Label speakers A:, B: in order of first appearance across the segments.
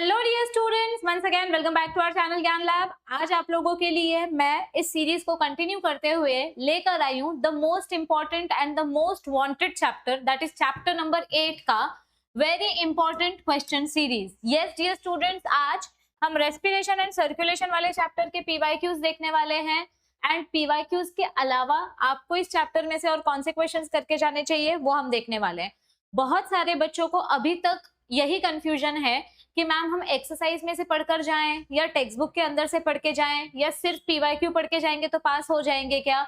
A: Hello dear students, once again welcome back to our channel Gyan lab. आज आप लोगों के लिए मैं इस सीरीज को कंटिन्यू करते हुए लेकर आई हूँ the most important and the most wanted chapter, that is chapter number 8 का very important question series. Yes dear students, आज हम रेस्पिरेशन एंड सर्कुलेशन वाले चैप्टर के पीवाईक्यूज देखने वाले हैं एंड पीवाईक्यूज के अलावा आपको इस चैप्टर में से और कौन से क्वेश्चंस करके जाने चाहिए वो हम देखने वाले हैं। बहुत सारे बच्चों को अभी तक यही कंफ्यूजन है कि मैम हम एक्सरसाइज में से पढ़कर जाएं या टेक्स्ट बुक के अंदर से पढ़ के जाएं या सिर्फ पीवाईक्यू पढ़ के जाएंगे तो पास हो जाएंगे क्या।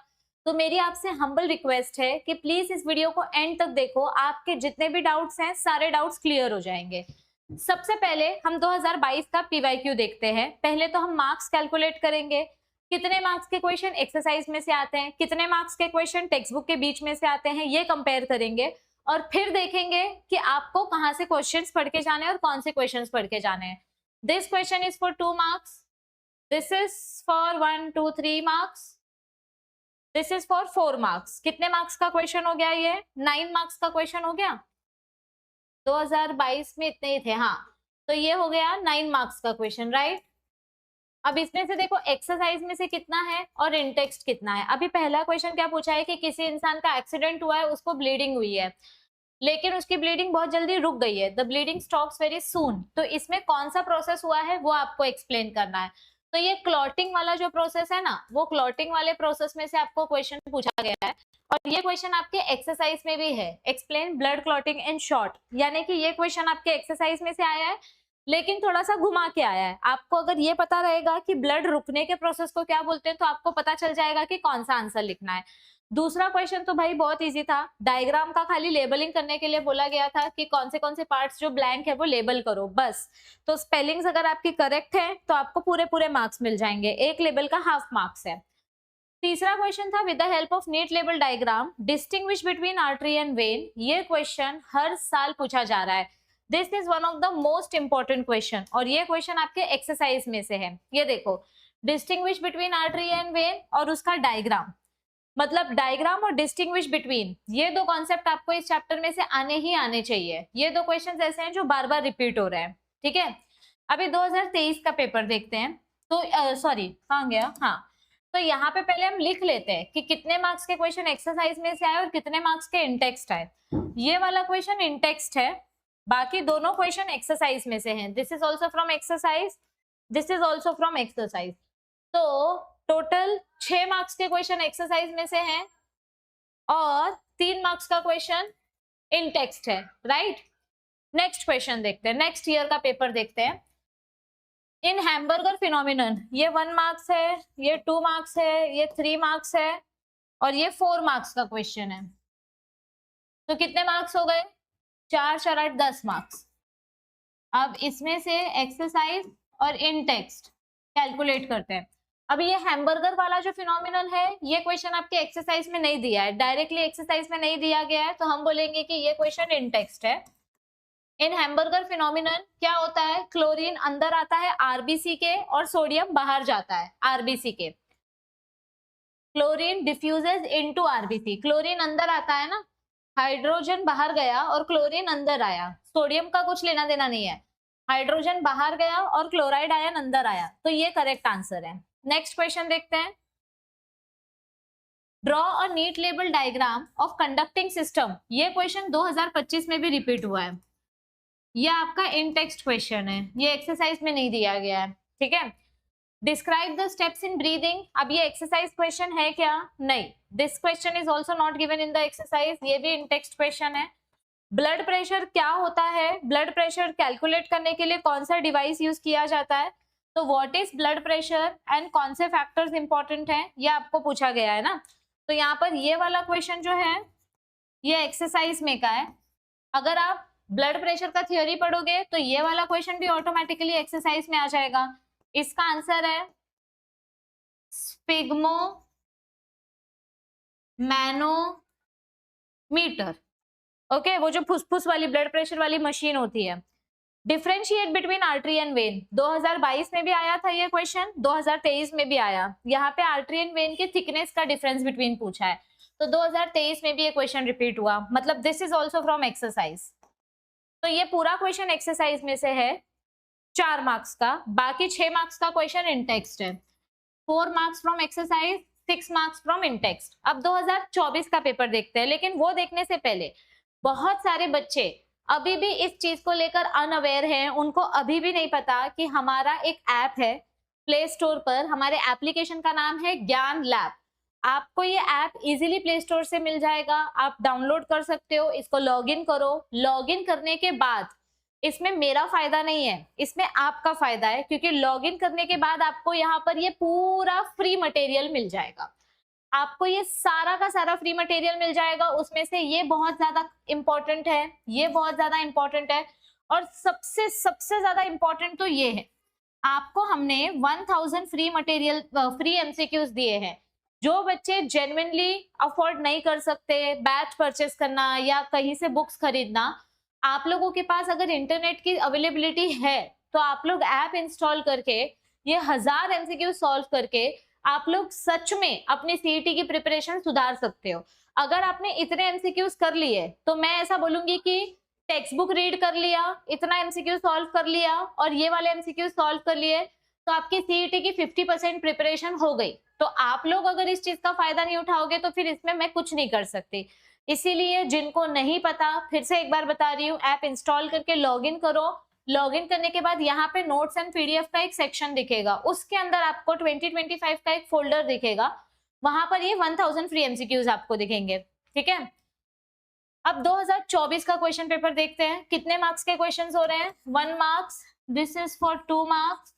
A: तो मेरी आपसे हम्बल रिक्वेस्ट है कि प्लीज इस वीडियो को एंड तक देखो, आपके जितने भी डाउट्स हैं सारे डाउट्स क्लियर हो जाएंगे। सबसे पहले हम 2022 का पीवाईक्यू देखते हैं। पहले तो हम मार्क्स कैलकुलेट करेंगे, कितने मार्क्स के क्वेश्चन एक्सरसाइज में से आते हैं, कितने मार्क्स के क्वेश्चन टेक्स्ट बुक के बीच में से आते हैं, ये कंपेयर करेंगे और फिर देखेंगे कि आपको कहां से क्वेश्चंस पढ़ के जाने हैं और कौन से क्वेश्चंस पढ़ के जाने हैं। This question is for 2 marks, this is for 1 2 3 marks, this is for 4 marks. कितने मार्क्स का क्वेश्चन हो गया? ये 9 मार्क्स का क्वेश्चन हो गया। 2022 में इतने ही थे, हाँ, तो ये हो गया 9 मार्क्स का क्वेश्चन, राइट। अब इसमें से देखो एक्सरसाइज में से कितना है और इन टेक्स्ट कितना है। अभी पहला क्वेश्चन क्या पूछा है कि किसी इंसान का एक्सीडेंट हुआ है, उसको ब्लीडिंग हुई है, लेकिन उसकी ब्लीडिंग बहुत जल्दी रुक गई है, the bleeding stops very soon. तो इसमें कौन सा प्रोसेस हुआ है वो आपको एक्सप्लेन करना है। तो ये क्लॉटिंग वाला जो प्रोसेस है ना, वो क्लॉटिंग वाले प्रोसेस में से आपको क्वेश्चन पूछा गया है और ये क्वेश्चन आपके एक्सरसाइज में भी है। Explain blood clotting in short, यानी कि ये क्वेश्चन आपके एक्सरसाइज में से आया है लेकिन थोड़ा सा घुमा के आया है। आपको अगर ये पता रहेगा कि ब्लड रुकने के प्रोसेस को क्या बोलते हैं तो आपको पता चल जाएगा कि कौन सा आंसर लिखना है। दूसरा क्वेश्चन तो भाई बहुत इजी था, डायग्राम का खाली लेबलिंग करने के लिए बोला गया था कि कौन से पार्ट्स जो ब्लैंक है वो लेबल करो बस। तो स्पेलिंग्स अगर आपकी करेक्ट है तो आपको पूरे मार्क्स मिल जाएंगे, एक लेबल का हाफ मार्क्स है। तीसरा क्वेश्चन था with the help of neat label diagram distinguish between artery and vein. ये क्वेश्चन हर साल पूछा जा रहा है। This is one of the most important question और ये क्वेश्चन आपके एक्सरसाइज में से है। ये देखो, distinguish between artery and when और उसका डायग्राम, मतलब डायग्राम और डिस्टिंग्विश बिटवीन, ये दो कॉन्सेप्ट आपको इस चैप्टर में से आने ही आने चाहिए। ये दो क्वेश्चंस ऐसे हैं जो बार बार रिपीट हो रहे हैं, ठीक है। अभी 2023 का पेपर देखते हैं। तो सॉरी, कहाँ गया, हाँ, तो यहाँ पे पहले हम लिख लेते हैं कि कितने मार्क्स के क्वेश्चन एक्सरसाइज में से आए और कितने मार्क्स के इंटेक्स्ट आए। ये वाला क्वेश्चन इंटेक्स्ट है, बाकी दोनों क्वेश्चन एक्सरसाइज में से हैं। This is also from exercise, this is also from exercise. तो टोटल 6 मार्क्स के क्वेश्चन एक्सरसाइज में से हैं और 3 मार्क्स का क्वेश्चन इन टेक्स्ट है, राइट। नेक्स्ट क्वेश्चन देखते हैं, नेक्स्ट ईयर का पेपर देखते हैं। इन हैमबर्गर फिनोमिनन, ये 1 मार्क्स है, ये 2 मार्क्स है, ये 3 मार्क्स है और ये 4 मार्क्स का क्वेश्चन है। तो कितने मार्क्स हो गए? 4 4 8 10 मार्क्स। अब इसमें से एक्सरसाइज और इन टेक्स्ट कैलकुलेट करते हैं। अब ये हैमबर्गर वाला जो फिनोमिनन है, ये क्वेश्चन आपके एक्सरसाइज में नहीं दिया है, डायरेक्टली एक्सरसाइज में नहीं दिया गया है, तो हम बोलेंगे कि ये क्वेश्चन इन टेक्स्ट है। इन हैमबर्गर फिनोमिनन क्या होता है? क्लोरीन अंदर आता है आरबीसी के और सोडियम बाहर जाता है आरबीसी के। Chlorine diffuses into RBC, chlorine अंदर आता है ना, हाइड्रोजन बाहर गया और क्लोरीन अंदर आया, सोडियम का कुछ लेना देना नहीं है। हाइड्रोजन बाहर गया और क्लोराइड आयन अंदर आया, तो ये करेक्ट आंसर है। नेक्स्ट क्वेश्चन देखते हैं। Draw a neat label diagram of conducting system. ये क्वेश्चन 2025 में भी रिपीट हुआ है। ये आपका इन टेक्स्ट क्वेश्चन है, ये एक्सरसाइज में नहीं दिया गया है, ठीक है। Describe the steps in breathing. अब ये एक्सरसाइज क्वेश्चन है क्या? नहीं, this question is also not given in the exercise, ये भी इन टेक्स्ट क्वेश्चन है। ब्लड प्रेशर क्या होता है? ब्लड प्रेशर कैलकुलेट करने के लिए कौन सा डिवाइस यूज किया जाता है? तो what is blood pressure and कौन से फैक्टर्स इंपॉर्टेंट हैं, ये आपको पूछा गया है ना। तो यहाँ पर ये वाला क्वेश्चन जो है ये एक्सरसाइज में का है। अगर आप ब्लड प्रेशर का थियोरी पढ़ोगे तो ये वाला क्वेश्चन भी ऑटोमेटिकली एक्सरसाइज में आ जाएगा। इसका आंसर है स्पिग्मोमैनोमीटर, ओके, वो जो फुसफुस वाली ब्लड प्रेशर वाली मशीन होती है। Differentiate between artery and when, 2022 में भी आया था ये क्वेश्चन, 2023 में भी आया। यहाँ पे आर्टरी एंड वेन के थिकनेस का डिफरेंस बिटवीन पूछा है, तो 2023 में भी ये क्वेश्चन रिपीट हुआ, मतलब this is also from exercise. तो ये पूरा क्वेश्चन एक्सरसाइज में से है। 4 मार्क्स का, बाकी 6 मार्क्स का क्वेश्चन इन टेक्स्ट है। 4 marks from exercise, 6 marks from in text. अब 2024 का पेपर देखते हैं, लेकिन वो देखने से पहले बहुत सारे बच्चे अभी भी इस चीज को लेकर अनअवेयर हैं, उनको अभी भी नहीं पता कि हमारा एक ऐप है प्ले स्टोर पर, हमारे एप्लीकेशन का नाम है ज्ञान लैब। आपको ये ऐप इजीली प्ले स्टोर से मिल जाएगा, आप डाउनलोड कर सकते हो, इसको लॉगिन करो। लॉगिन करने के बाद इसमें मेरा फायदा नहीं है, इसमें आपका फायदा है, क्योंकि लॉगिन करने के बाद आपको यहाँ पर ये पूरा फ्री मटेरियल मिल जाएगा। आपको ये सारा का सारा फ्री मटेरियल मिल जाएगा। उसमें से ये बहुत ज्यादा इंपॉर्टेंट है, ये बहुत ज्यादा इंपॉर्टेंट है, और सबसे सबसे ज्यादा इंपॉर्टेंट तो ये है, आपको हमने 1000 फ्री मटेरियल, फ्री एमसीक्यूज दिए हैं। जो बच्चे जेन्युइनली अफोर्ड नहीं कर सकते बैच परचेस करना या कहीं से बुक्स खरीदना, आप लोगों के पास अगर इंटरनेट की अवेलेबिलिटी है तो आप लोग ऐप इंस्टॉल करके ये 1000 एमसीक्यू सॉल्व करके आप लोग सच में अपनी सीईटी की प्रिपरेशन सुधार सकते हो। अगर आपने इतने एमसीक्यूज कर लिए तो मैं ऐसा बोलूंगी कि टेक्स्ट बुक रीड कर लिया, इतना एमसीक्यू सॉल्व कर लिया और ये वाले एमसीक्यू सॉल्व कर लिए, तो आपकी सीईटी की 50% प्रिपरेशन हो गई। तो आप लोग अगर इस चीज का फायदा नहीं उठाओगे तो फिर इसमें मैं कुछ नहीं कर सकती। इसीलिए जिनको नहीं पता, फिर से एक बार बता रही हूँ, ऐप इंस्टॉल करके लॉगिन करो। लॉगिन करने के बाद यहाँ पे नोट्स एंड पीडीएफ का एक सेक्शन दिखेगा, उसके अंदर आपको 2025 का एक फोल्डर दिखेगा, वहां पर ये 1000 फ्री एमसीक्यूज आपको दिखेंगे। ठीक है, अब 2024 का क्वेश्चन पेपर देखते हैं। कितने मार्क्स के क्वेश्चंस हो रहे हैं? 1 marks, this is for 2 marks,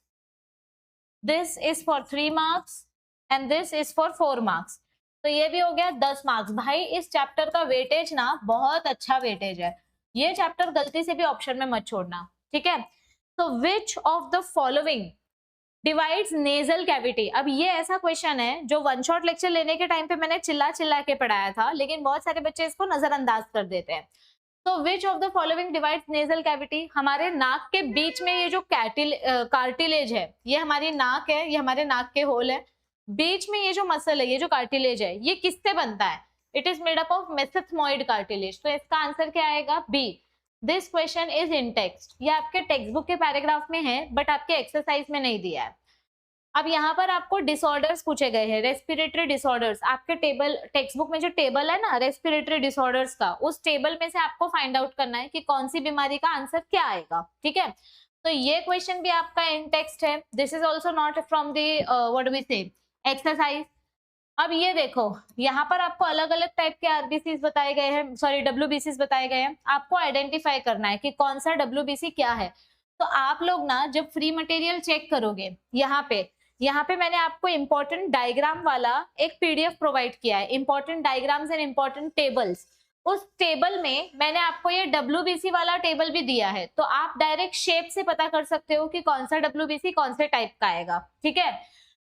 A: this is for 3 marks and this is for 4 marks. तो ये भी हो गया 10 मार्क्स। भाई इस चैप्टर का वेटेज ना बहुत अच्छा वेटेज है, ये चैप्टर गलती से भी ऑप्शन में मत छोड़ना। ठीक है, तो which of the following divides nasal cavity. अब ये ऐसा क्वेश्चन है जो वन शॉट लेक्चर लेने के टाइम पे मैंने चिल्ला चिल्ला के पढ़ाया था, लेकिन बहुत सारे बच्चे इसको नजरअंदाज कर देते हैं। तो which of the following divides nasal cavity, हमारे नाक के बीच में ये जो कार्टिलेज है, ये हमारी नाक है, ये हमारे नाक के होल है, बीच में ये जो मसल है, ये जो कार्टिलेज है, ये किससे बनता है? It is made up of mesethmoid cartilage. तो इसका आंसर क्या आएगा? B. This question is in text, ये आपके टेक्स्ट बुक के पैराग्राफ में है बट आपके एक्सरसाइज में नहीं दिया है। अब यहाँ पर आपको डिसऑर्डर्स पूछे गए हैं, रेस्पिरेटरी डिसऑर्डर्स। आपके टेक्स्ट बुक में जो टेबल है ना रेस्पिरेटरी डिसऑर्डर्स का, उस टेबल में से आपको फाइंड आउट करना है कि कौन सी बीमारी का आंसर क्या आएगा। ठीक है, तो ये क्वेश्चन भी आपका इन टेक्स्ट है। This is also not from the what do we say exercise. अब ये देखो, यहाँ पर आपको अलग अलग टाइप के आरबीसीज बताए गए हैं, सॉरी डब्ल्यूबीसीज बताए गए हैं। आपको आइडेंटिफाई करना है कि कौन सा डब्ल्यूबीसी क्या है। तो आप लोग ना जब फ्री मटेरियल चेक करोगे, यहाँ पे मैंने आपको इंपॉर्टेंट डायग्राम वाला एक पीडीएफ प्रोवाइड किया है, important diagrams and important tables. उस टेबल में मैंने आपको ये डब्ल्यूबीसी वाला टेबल भी दिया है, तो आप डायरेक्ट शेप से पता कर सकते हो कि कौन सा डब्ल्यूबीसी कौन से टाइप का आएगा। ठीक है,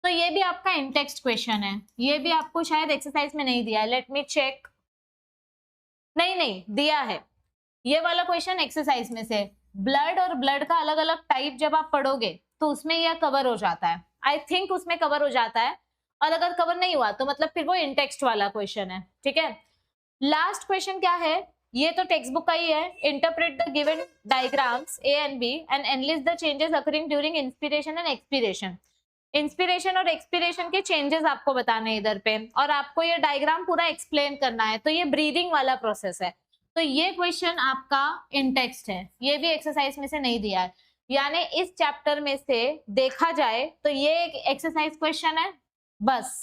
A: तो ये भी आपका इन टेक्स्ट क्वेश्चन है, ये भी आपको शायद एक्सरसाइज में नहीं दिया है। लेट मी चेक, नहीं दिया है। ये वाला क्वेश्चन एक्सरसाइज में से, ब्लड और ब्लड का अलग अलग टाइप जब आप पढ़ोगे तो उसमें यह कवर हो जाता है। आई थिंक उसमें कवर हो जाता है, और अगर कवर नहीं हुआ तो मतलब फिर वो इन टेक्स्ट वाला क्वेश्चन है। ठीक है, लास्ट क्वेश्चन क्या है? ये तो टेक्स्ट बुक का ही है। Interpret the given diagrams A and B and analyse the changes occurring during inspiration and expiration. Inspiration और एक्सपीरेशन के चेंजेस आपको बताने हैं इधर पे, और आपको ये डायग्राम पूरा एक्सप्लेन करना है। तो ये ब्रीदिंग वाला प्रोसेस है। तो ये क्वेश्चन आपका इन टेक्स्ट है, ये भी एक्सरसाइज में से नहीं दिया है। यानी इस चैप्टर में से देखा जाए तो ये एक एक्सरसाइज क्वेश्चन है, बस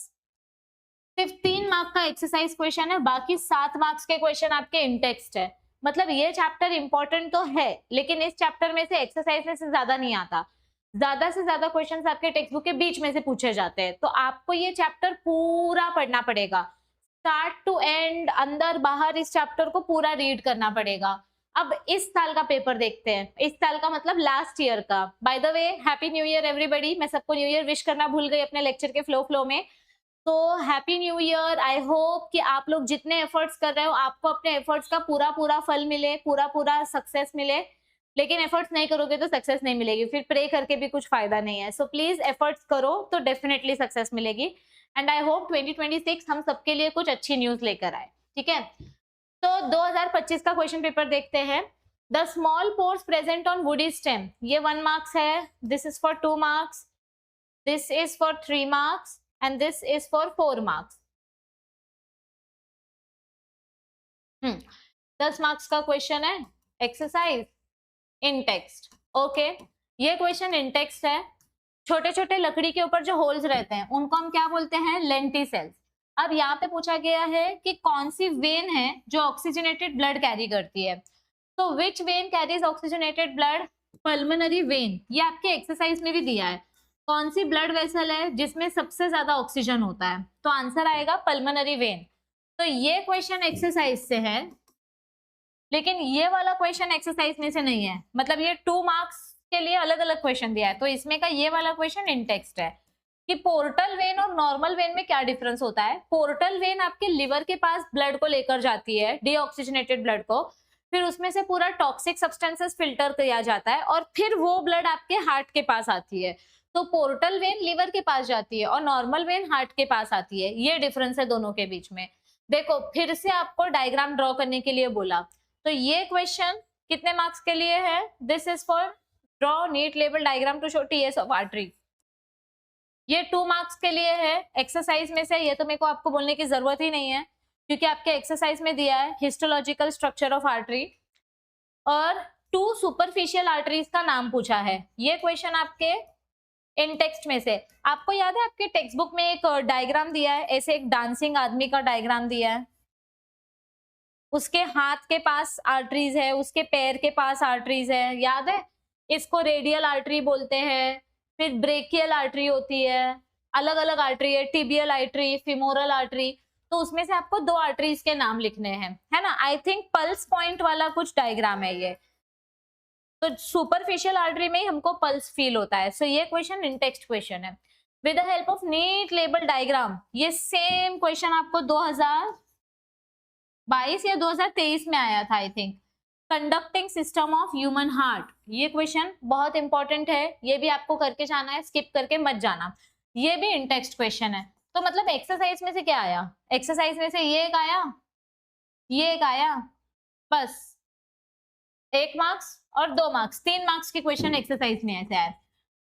A: सिर्फ 3 मार्क का एक्सरसाइज क्वेश्चन है, बाकी 7 मार्क्स के क्वेश्चन आपके इन टेक्स्ट है। मतलब ये चैप्टर इंपॉर्टेंट तो है, लेकिन इस चैप्टर में से एक्सरसाइज में से ज्यादा नहीं आता। ज्यादा से ज्यादा क्वेश्चंस आपके टेक्स्ट बुक के बीच में से पूछे जाते हैं। तो आपको ये चैप्टर पूरा पढ़ना पड़ेगा, स्टार्ट टू एंड, अंदर बाहर इस चैप्टर को पूरा रीड करना पड़ेगा। अब इस साल का पेपर देखते हैं, इस साल का मतलब लास्ट ईयर का। By the way happy new year everybody, मैं सबको न्यू ईयर विश करना भूल गई अपने लेक्चर के फ्लो में। तो happy new year. I hope कि आप लोग जितने एफर्ट्स कर रहे हो आपको अपने एफर्ट्स का पूरा फल मिले, पूरा सक्सेस मिले। लेकिन एफर्ट्स नहीं करोगे तो सक्सेस नहीं मिलेगी, फिर प्रे करके भी कुछ फायदा नहीं है। सो प्लीज एफर्ट्स करो तो डेफिनेटली सक्सेस मिलेगी। एंड आई होप 2026 हम सबके लिए कुछ अच्छी न्यूज लेकर आए। ठीक है, तो 2025 का क्वेश्चन पेपर देखते हैं। The small pores present on woody stem, ये 1 मार्क्स है, this is for 2 marks, this is for 3 marks and this is for 4 marks. 10 marks का क्वेश्चन है, एक्सरसाइज इन टेक्स्ट। ओके, ये क्वेश्चन इन टेक्स्ट है। छोटे छोटे लकड़ी के ऊपर जो होल्स रहते हैं उनको हम क्या बोलते हैं, लेंटिसेल्स। अब यहाँ पे पूछा गया है कि कौन सी वेन है जो ऑक्सीजनेटेड ब्लड कैरी करती है। तो which when carries oxygenated blood, pulmonary vein. ये आपके एक्सरसाइज में भी दिया है, कौन सी ब्लड वेसल है जिसमें सबसे ज्यादा ऑक्सीजन होता है, तो आंसर आएगा पल्मोनरी वेन। तो ये क्वेश्चन एक्सरसाइज से है, लेकिन ये वाला क्वेश्चन एक्सरसाइज में से नहीं है, मतलब ये 2 मार्क्स के लिए अलग अलग क्वेश्चन दिया है। तो इसमें का ये वाला क्वेश्चन इन टेक्स्ट है कि पोर्टल वेन और नॉर्मल वेन में क्या डिफरेंस होता है। पोर्टल वेन आपके लिवर के पास ब्लड को लेकर जाती है, डीऑक्सीजनेटेड ब्लड को, फिर उसमें से पूरा टॉक्सिक सब्सटेंसेस फिल्टर किया जाता है और फिर वो ब्लड आपके हार्ट के पास आती है। तो पोर्टल वेन लिवर के पास जाती है और नॉर्मल वेन हार्ट के पास आती है, ये डिफरेंस है दोनों के बीच में। देखो फिर से आपको डायग्राम ड्रॉ करने के लिए बोला, तो ये क्वेश्चन कितने मार्क्स के लिए है, this is for draw neat label diagram to show TS of artery, ये 2 मार्क्स के लिए है एक्सरसाइज में से। ये तो मेरे को आपको बोलने की जरूरत ही नहीं है क्योंकि आपके एक्सरसाइज में दिया है हिस्टोलॉजिकल स्ट्रक्चर ऑफ आर्टरी, और 2 सुपरफिशियल आर्टरीज का नाम पूछा है। ये क्वेश्चन आपके इन टेक्स्ट में से, आपको याद है आपके टेक्स्ट बुक में एक डायग्राम दिया है, ऐसे एक डांसिंग आदमी का डायग्राम दिया है, उसके हाथ के पास आर्टरीज है, उसके पैर के पास आर्टरीज है, याद है। इसको रेडियल आर्टरी बोलते हैं, फिर ब्रेकियल आर्टरी होती है, अलग अलग आर्टरी है, टिबियल आर्टरी, फिमोरल आर्टरी। तो उसमें से आपको 2 आर्टरीज के नाम लिखने हैं, है ना। आई थिंक पल्स पॉइंट वाला कुछ डायग्राम है ये, तो सुपरफिशियल आर्टरी में ही हमको पल्स फील होता है। सो ये क्वेश्चन इन टेक्स्ट क्वेश्चन है with the help of neat label diagram. ये सेम क्वेश्चन आपको 2022 या 2023 में आया था I think, conducting system of human heart. ये क्वेश्चन बहुत इंपॉर्टेंट है, ये भी आपको करके जाना है, स्किप करके मत जाना, ये भी इन टेक्स्ट क्वेश्चन है। तो मतलब एक्सरसाइज में से क्या आया, एक्सरसाइज में से ये एक आया, ये एक आया, बस 1 मार्क्स और 2 मार्क्स, 3 मार्क्स के क्वेश्चन एक्सरसाइज में ऐसे आए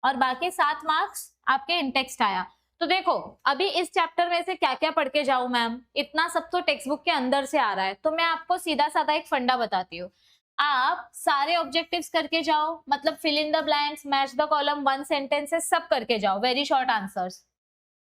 A: और बाकी 7 मार्क्स आपके इन टेक्स्ट आया। तो देखो अभी इस चैप्टर में से क्या क्या पढ़ के जाऊं मैम, इतना सब तो टेक्स्ट बुक के अंदर से आ रहा है, तो मैं आपको सीधा साधा एक फंडा बताती हूँ। आप सारे ऑब्जेक्टिव्स करके जाओ, मतलब fill in the blanks, match the column, 1 sentences, सब करके जाओ, वेरी शॉर्ट आंसर्स,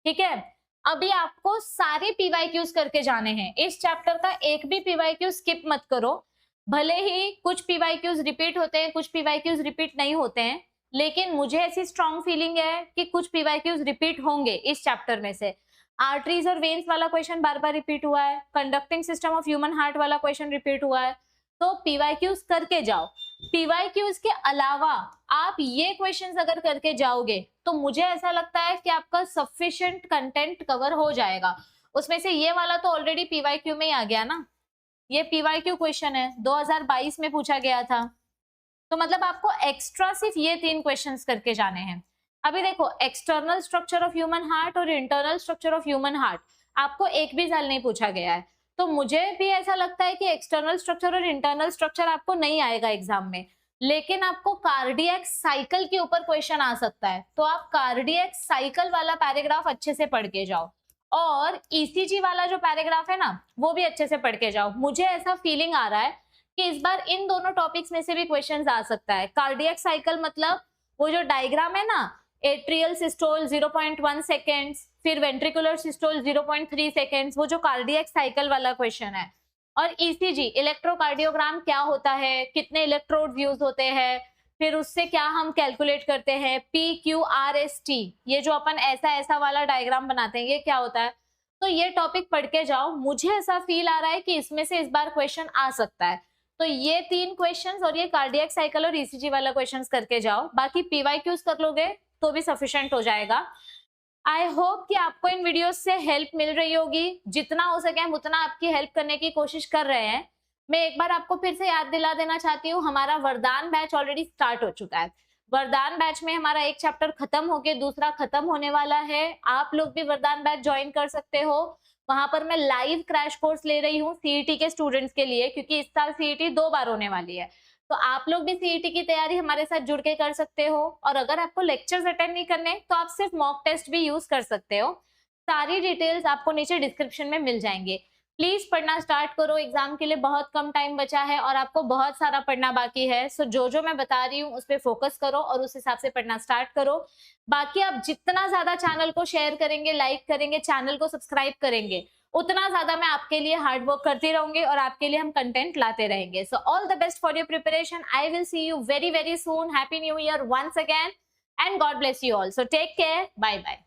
A: ठीक है। अभी आपको सारे पीवाईक्यूज करके जाने हैं, इस चैप्टर का एक भी पीवाईक्यू स्किप मत करो। भले ही कुछ पीवाईक्यूज रिपीट होते हैं, कुछ पीवाईक्यूज रिपीट नहीं होते हैं, लेकिन मुझे ऐसी स्ट्रॉन्ग फीलिंग है कि कुछ पीवाईक्यूज रिपीट होंगे इस चैप्टर में से। आर्टरीज और वेन्स वाला क्वेश्चन बार बार रिपीट हुआ है, conducting system of human heart वाला क्वेश्चन रिपीट हुआ है, तो पीवाईक्यूज करके जाओ। पीवाईक्यूज के अलावा आप ये क्वेश्चंस अगर करके जाओगे तो मुझे ऐसा लगता है कि आपका सफिशिएंट कंटेंट कवर हो जाएगा। उसमें से ये वाला तो ऑलरेडी पीवाईक्यू में ही आ गया ना, ये पीवाईक्यू क्वेश्चन है, 2022 में पूछा गया था, तो मतलब आपको एक्स्ट्रा सिर्फ ये 3 क्वेश्चंस करके जाने हैं। अभी देखो external structure of human heart और internal structure of human heart आपको एक भी साल नहीं पूछा गया है, तो मुझे भी ऐसा लगता है कि एक्सटर्नल स्ट्रक्चर और इंटरनल स्ट्रक्चर आपको नहीं आएगा एग्जाम में, लेकिन आपको कार्डियक साइकिल के ऊपर क्वेश्चन आ सकता है, तो आप कार्डियक साइकिल वाला पैराग्राफ अच्छे से पढ़ के जाओ और ईसीजी वाला जो पैराग्राफ है ना वो भी अच्छे से पढ़ के जाओ। मुझे ऐसा फीलिंग आ रहा है कि इस बार इन दोनों टॉपिक्स में से भी क्वेश्चंस आ सकता है। कार्डियक साइकिल मतलब वो जो डायग्राम है ना, एट्रियल सिस्टोल 0.1 सेकेंड्स, फिर वेंट्रिकुलर सिस्टोल 0.3 सेकेंड्स, वो जो कार्डियक साइकिल वाला क्वेश्चन है। और ईसीजी इलेक्ट्रोकार्डियोग्राम क्या होता है, कितने इलेक्ट्रोड यूज होते हैं, फिर उससे क्या हम कैलकुलेट करते हैं, PQRST, ये जो अपन ऐसा ऐसा वाला डायग्राम बनाते हैं ये क्या होता है। तो ये टॉपिक पढ़ के जाओ, मुझे ऐसा फील आ रहा है कि इसमें से इस बार क्वेश्चन आ सकता है। तो ये 3 क्वेश्चंस और ये कार्डियक साइकिल और ईसीजी वाला क्वेश्चंस करके जाओ, बाकी पीवाईक्यूज कर लोगे तो भी सफिशिएंट हो जाएगा। आई होप कि आपको इन वीडियोस से हेल्प मिल रही होगी, जितना हो सके हम उतना आपकी हेल्प करने की कोशिश कर रहे हैं। मैं एक बार आपको फिर से याद दिला देना चाहती हूँ, हमारा वरदान बैच ऑलरेडी स्टार्ट हो चुका है। वरदान बैच में हमारा एक चैप्टर खत्म होके दूसरा खत्म होने वाला है। आप लोग भी वरदान बैच ज्वाइन कर सकते हो, वहां पर मैं लाइव क्रैश कोर्स ले रही हूँ सीईटी के स्टूडेंट्स के लिए, क्योंकि इस साल सीईटी 2 बार होने वाली है। तो आप लोग भी सीईटी की तैयारी हमारे साथ जुड़ के कर सकते हो, और अगर आपको लेक्चर्स अटेंड नहीं करने तो आप सिर्फ मॉक टेस्ट भी यूज कर सकते हो। सारी डिटेल्स आपको नीचे डिस्क्रिप्शन में मिल जाएंगे। प्लीज पढ़ना स्टार्ट करो, एग्जाम के लिए बहुत कम टाइम बचा है और आपको बहुत सारा पढ़ना बाकी है। सो जो मैं बता रही हूँ उस पर फोकस करो और उस हिसाब से पढ़ना स्टार्ट करो। बाकी आप जितना ज्यादा चैनल को शेयर करेंगे, लाइक करेंगे, चैनल को सब्सक्राइब करेंगे, उतना ज्यादा मैं आपके लिए हार्ड वर्क करती रहूंगी और आपके लिए हम कंटेंट लाते रहेंगे। So all the best for your preparation. I will see you very very soon. Happy new year once again and God bless you all. So take care, bye bye.